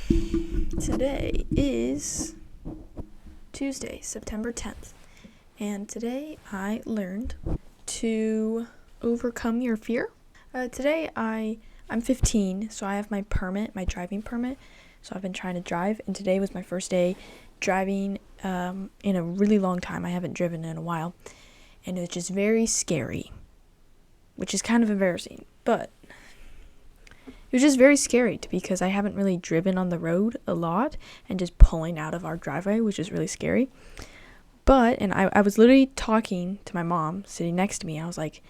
Today is Tuesday, September 10th, and today I learned to overcome your fear. Today I'm 15, so I have my driving permit, so I've been trying to drive, and today was my first day driving in a really long time. I haven't driven in a while, and it was just very scary, which is kind of embarrassing, but it was just very scary because I haven't really driven on the road a lot and just pulling out of our driveway, which is really scary. And I was literally talking to my mom sitting next to me. I was like,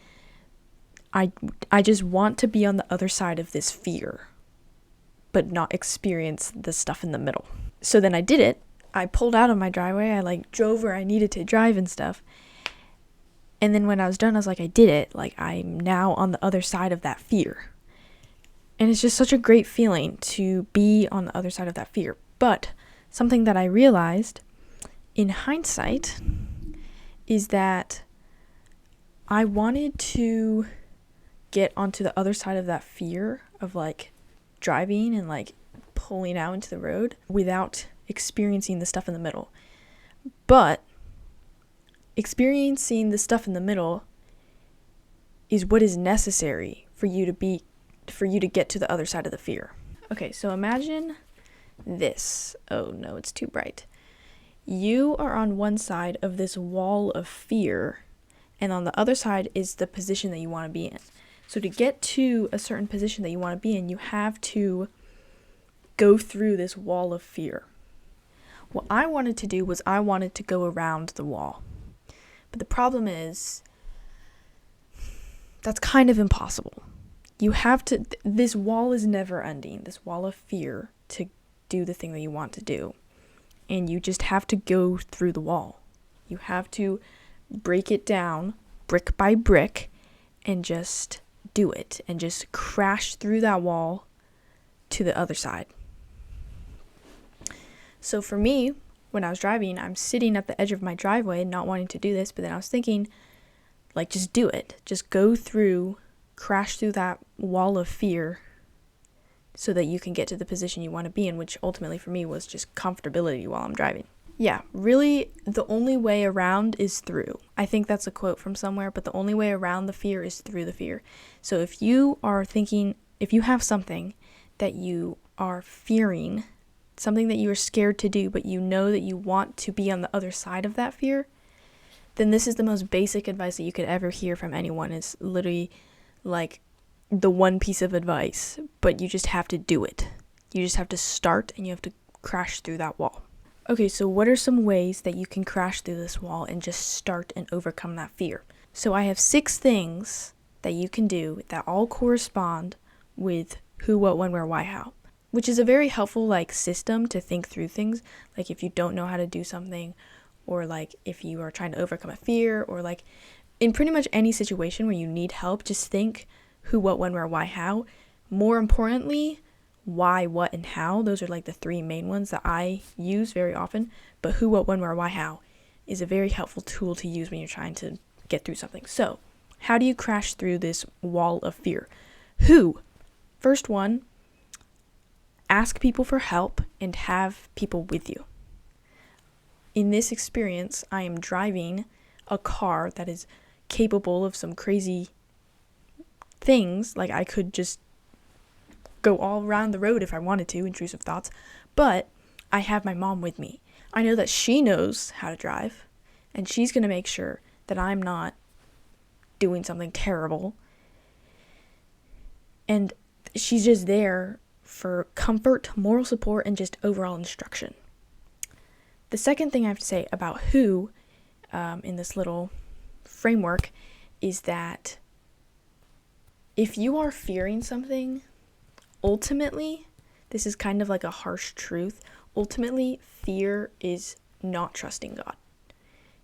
I just want to be on the other side of this fear, but not experience the stuff in the middle. So then I did it. I pulled out of my driveway. I drove where I needed to drive and stuff. And then when I was done, I was like, I did it. I'm now on the other side of that fear. And it's just such a great feeling to be on the other side of that fear. But something that I realized in hindsight is that I wanted to get onto the other side of that fear of driving and pulling out into the road without experiencing the stuff in the middle. But experiencing the stuff in the middle is what is necessary for you to get to the other side of the fear. Okay, so imagine this. Oh no, it's too bright. You are on one side of this wall of fear, and on the other side is the position that you want to be in. So to get to a certain position that you want to be in, you have to go through this wall of fear. What I wanted to do was I wanted to go around the wall. But the problem is that's kind of impossible. This wall is never ending, this wall of fear to do the thing that you want to do. And you just have to go through the wall. You have to break it down brick by brick and just do it and just crash through that wall to the other side. So for me, when I was driving, I'm sitting at the edge of my driveway not wanting to do this, but then I was thinking, just do it. Just go through, crash through that wall of fear so that you can get to the position you want to be in, which ultimately for me was just comfortability while I'm driving. Yeah, really, the only way around is through. I think that's a quote from somewhere, but the only way around the fear is through the fear. So if you have something that you are fearing, something that you are scared to do, but you know that you want to be on the other side of that fear, then this is the most basic advice that you could ever hear from anyone. It's literally the one piece of advice, but you just have to do it. You just have to start and you have to crash through that wall. Okay, so what are some ways that you can crash through this wall and just start and overcome that fear? So I have 6 things that you can do that all correspond with who, what, when, where, why, how, which is a very helpful system to think through things. If you don't know how to do something, or if you are trying to overcome a fear, or in pretty much any situation where you need help, just think who, what, when, where, why, how. More importantly, why, what, and how. Those are the 3 main ones that I use very often. But who, what, when, where, why, how is a very helpful tool to use when you're trying to get through something. So, how do you crash through this wall of fear? Who? First one, ask people for help and have people with you. In this experience, I am driving a car that is capable of some crazy things. I could just go all around the road if I wanted to, intrusive thoughts, but I have my mom with me. I know that she knows how to drive, and she's going to make sure that I'm not doing something terrible. And she's just there for comfort, moral support, and just overall instruction. The second thing I have to say about who, in this little framework, is that if you are fearing something, ultimately, this is kind of a harsh truth. Ultimately, fear is not trusting God.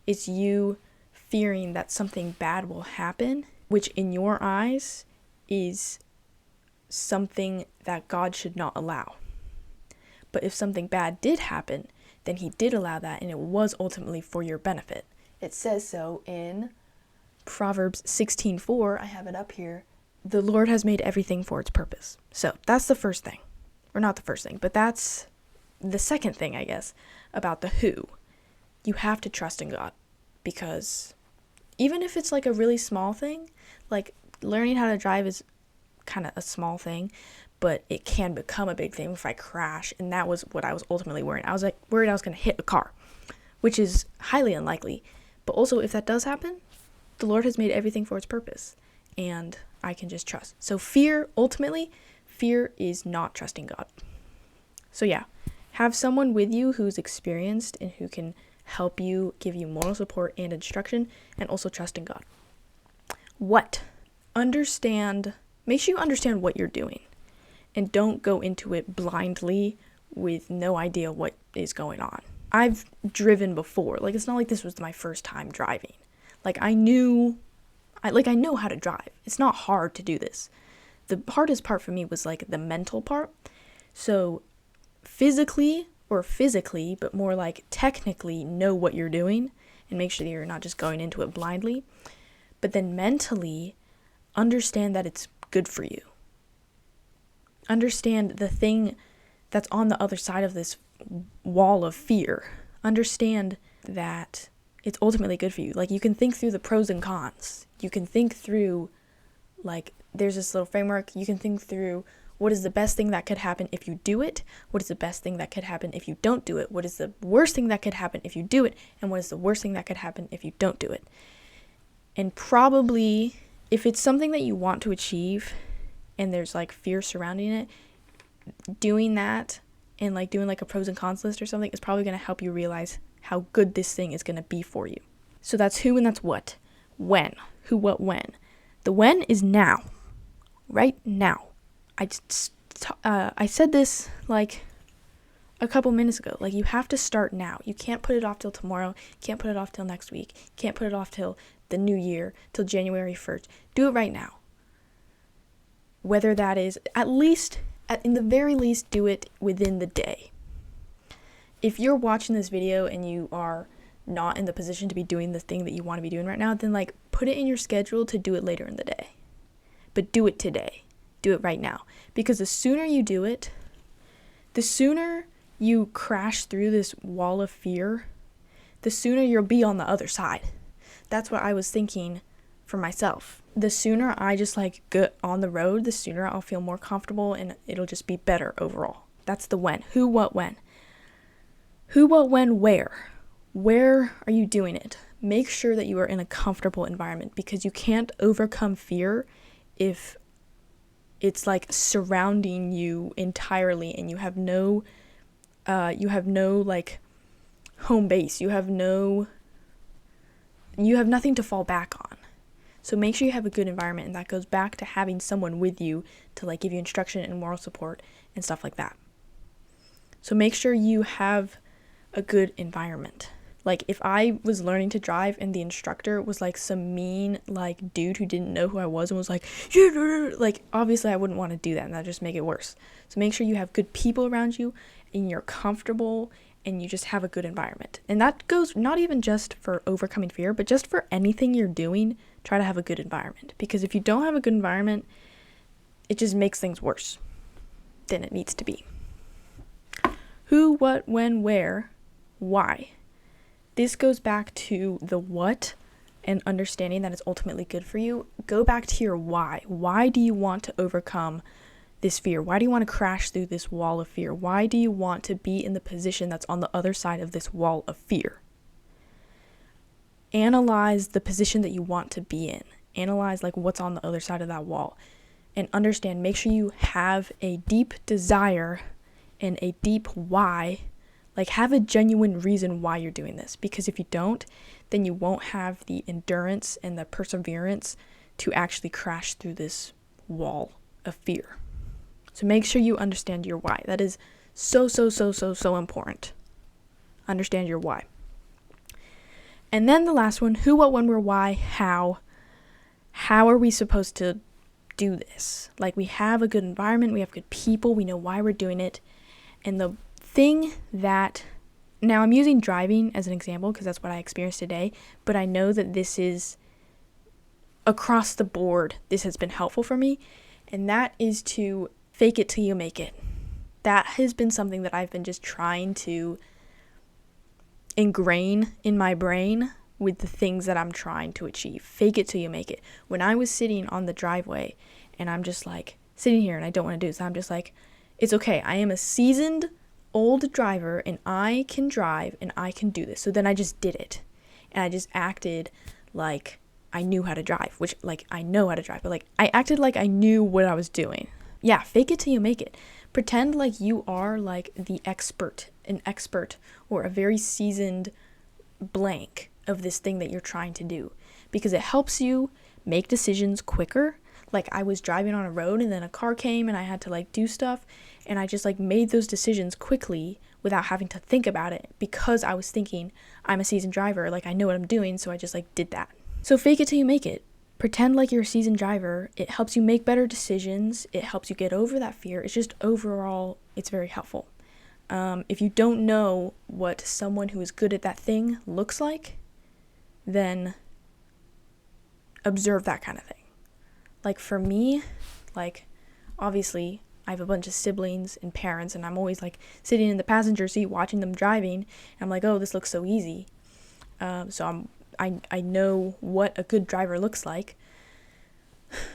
It's you fearing that something bad will happen, which in your eyes is something that God should not allow. But if something bad did happen, then he did allow that, and it was ultimately for your benefit. It says so in Proverbs 16:4. I have it up here. The Lord has made everything for its purpose. So that's the first thing. or not the first thing, but that's the second thing, I guess, about the who. You have to trust in God, because even if it's like a really small thing, like learning how to drive is kind of a small thing, but it can become a big thing if I crash. And that was what I was ultimately worried. I was like worried I was going to hit a car, which is highly unlikely. But also, if that does happen, the Lord has made everything for its purpose, and I can just trust. So ultimately, fear is not trusting God. So yeah, have someone with you who's experienced and who can help you, give you moral support and instruction, and also trust in God. What? Make sure you understand what you're doing, and don't go into it blindly with no idea what is going on. I've driven before. Like, it's not like this was my first time driving. Like, I know how to drive. It's not hard to do this. The hardest part for me was like the mental part. So physically, but more like technically know what you're doing and make sure that you're not just going into it blindly. But then mentally, understand that it's good for you. Understand the thing that's on the other side of this wall of fear. Understand that it's ultimately good for you. Like, you can think through the pros and cons. You can think through, like, there's this little framework. You can think through what is the best thing that could happen if you do it? What is the best thing that could happen if you don't do it? What is the worst thing that could happen if you do it? And what is the worst thing that could happen if you don't do it? And probably, if it's something that you want to achieve and there's like fear surrounding it, doing that and like doing like a pros and cons list or something is probably going to help you realize how good this thing is going to be for you. So that's who and that's what. When. Who, what, when. The when is now. Right now. I said this like a couple minutes ago. Like, you have to start now. You can't put it off till tomorrow. You can't put it off till next week. You can't put it off till the new year, till January 1st. Do it right now. Whether that is in the very least, do it within the day. If you're watching this video and you are not in the position to be doing the thing that you want to be doing right now, then like put it in your schedule to do it later in the day. But do it today. Do it right now. Because the sooner you do it, the sooner you crash through this wall of fear, the sooner you'll be on the other side. That's what I was thinking for myself. The sooner I just like get on the road, the sooner I'll feel more comfortable and it'll just be better overall. That's the when. Who, what, when. Who, what, when, where. Where are you doing it? Make sure that you are in a comfortable environment, because you can't overcome fear if it's like surrounding you entirely and you have no like home base. You have nothing to fall back on. So make sure you have a good environment, and that goes back to having someone with you to like give you instruction and moral support and stuff like that. So make sure you have a good environment. Like, if I was learning to drive and the instructor was like some mean like dude who didn't know who I was and was like, like, obviously I wouldn't want to do that, and that'd just make it worse. So make sure you have good people around you and you're comfortable and you just have a good environment. And that goes not even just for overcoming fear, but just for anything you're doing, try to have a good environment. Because if you don't have a good environment, it just makes things worse than it needs to be. Who, what, when, where, why. This goes back to the what and understanding that it's ultimately good for you. Go back to your why. Why do you want to overcome this fear? Why do you want to crash through this wall of fear? Why do you want to be in the position that's on the other side of this wall of fear? Analyze the position that you want to be in. Analyze like what's on the other side of that wall. And understand, make sure you have a deep desire and a deep why. Like, have a genuine reason why you're doing this. Because if you don't, then you won't have the endurance and the perseverance to actually crash through this wall of fear. So make sure you understand your why. That is so important. Understand your why. And then the last one, who, what, when, where, why, how. How are we supposed to do this? Like, we have a good environment, we have good people, we know why we're doing it. And the thing that, now I'm using driving as an example because that's what I experienced today, but I know that this is across the board, this has been helpful for me, and that is to fake it till you make it. That has been something that I've been just trying to ingrain in my brain with the things that I'm trying to achieve. Fake it till you make it. When I was sitting on the driveway and I'm just like sitting here and I don't want to do this, I'm just like, it's okay. I am a seasoned old driver and I can drive and I can do this. So then I just did it. And I just acted like I knew how to drive, which like I know how to drive, but like I acted like I knew what I was doing. Yeah, fake it till you make it. Pretend like you are like an expert or a very seasoned blank of this thing that you're trying to do, because it helps you make decisions quicker. Like I was driving on a road and then a car came and I had to like do stuff, and I just like made those decisions quickly without having to think about it, because I was thinking I'm a seasoned driver, like I know what I'm doing, so I just like did that. So fake it till you make it. Pretend like you're a seasoned driver. It helps you make better decisions. It helps you get over that fear. It's just overall, it's very helpful. If you don't know what someone who is good at that thing looks like, then observe that kind of thing. Like for me, like obviously I have a bunch of siblings and parents, and I'm always like sitting in the passenger seat watching them driving, and I'm like, oh, this looks so easy. So I know what a good driver looks like.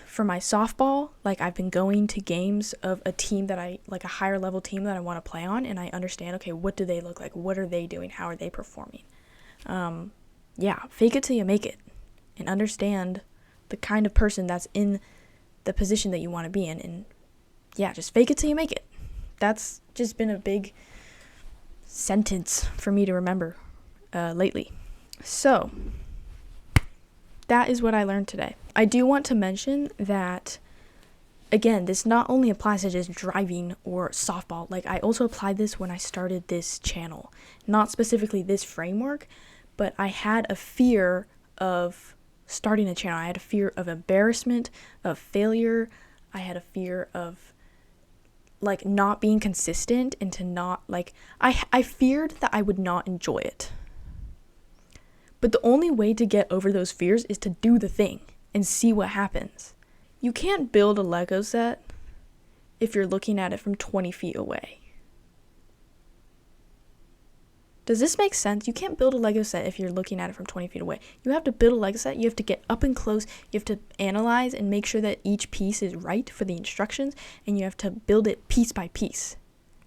For my softball, like I've been going to games of a team that I like, a higher level team that I want to play on, and I understand, okay, what do they look like? What are they doing? How are they performing? Yeah, fake it till you make it, and understand the kind of person that's in the position that you want to be in, and yeah, just fake it till you make it. That's just been a big sentence for me to remember lately. So that is what I learned today. I do want to mention that, again, this not only applies to just driving or softball. Like I also applied this when I started this channel. Not specifically this framework, but I had a fear of starting a channel. I had a fear of embarrassment, of failure. I had a fear of like not being consistent, and to not like, I feared that I would not enjoy it. But the only way to get over those fears is to do the thing and see what happens. You can't build a Lego set if you're looking at it from 20 feet away. Does this make sense? You can't build a Lego set if you're looking at it from 20 feet away. You have to build a Lego set. You have to get up and close. You have to analyze and make sure that each piece is right for the instructions, and you have to build it piece by piece.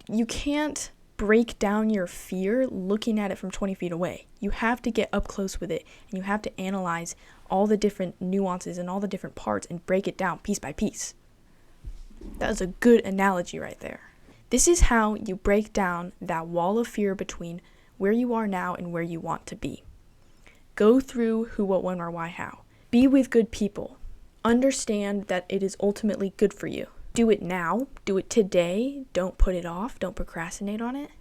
You can't break down your fear looking at it from 20 feet away. You have to get up close with it, and you have to analyze all the different nuances and all the different parts and break it down piece by piece. That is a good analogy right there. This is how you break down that wall of fear between where you are now and where you want to be. Go through who, what, when, where, why, how. Be with good people. Understand that it is ultimately good for you. Do it now. Do it today. Don't put it off. Don't procrastinate on it.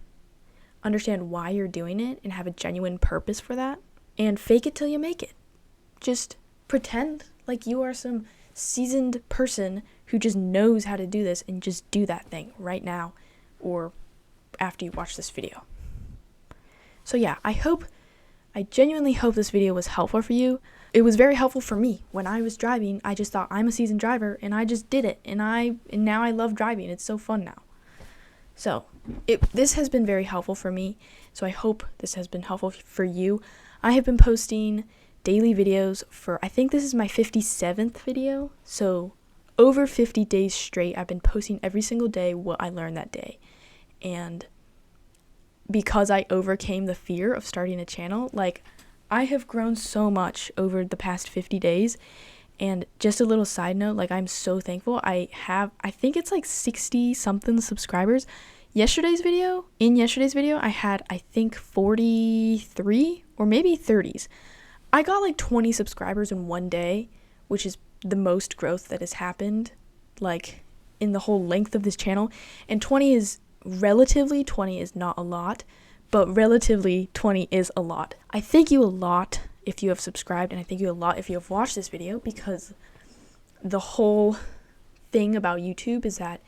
Understand why you're doing it and have a genuine purpose for that. And fake it till you make it. Just pretend like you are some seasoned person who just knows how to do this, and just do that thing right now or after you watch this video. So yeah, I genuinely hope this video was helpful for you. It was very helpful for me. When I was driving, I just thought, I'm a seasoned driver, and I just did it, and now I love driving. It's so fun now. So this has been very helpful for me, so I hope this has been helpful for you. I have been posting daily videos for, I think this is my 57th video, so over 50 days straight, I've been posting every single day what I learned that day. And because I overcame the fear of starting a channel, like, I have grown so much over the past 50 days. And just a little side note, like, I'm so thankful. I think it's like 60 something subscribers. In yesterday's video, I had, I think, 43 or maybe 30s. I got like 20 subscribers in one day, which is the most growth that has happened, like, in the whole length of this channel. And 20 is not a lot, but relatively 20 is a lot. I thank you a lot if you have subscribed, and I thank you a lot if you have watched this video, because the whole thing about YouTube is that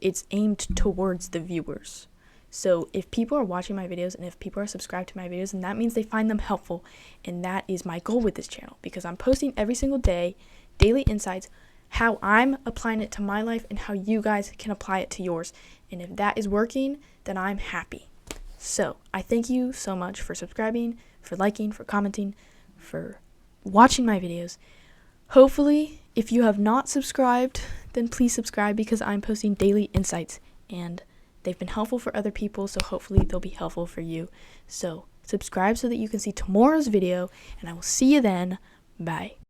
it's aimed towards the viewers. So if people are watching my videos and if people are subscribed to my videos, then that means they find them helpful, and that is my goal with this channel, because I'm posting every single day, daily insights, how I'm applying it to my life and how you guys can apply it to yours. And if that is working, then I'm happy. So I thank you so much for subscribing, for liking, for commenting, for watching my videos. Hopefully, if you have not subscribed, then please subscribe, because I'm posting daily insights and they've been helpful for other people, so hopefully they'll be helpful for you. So subscribe so that you can see tomorrow's video, and I will see you then. Bye.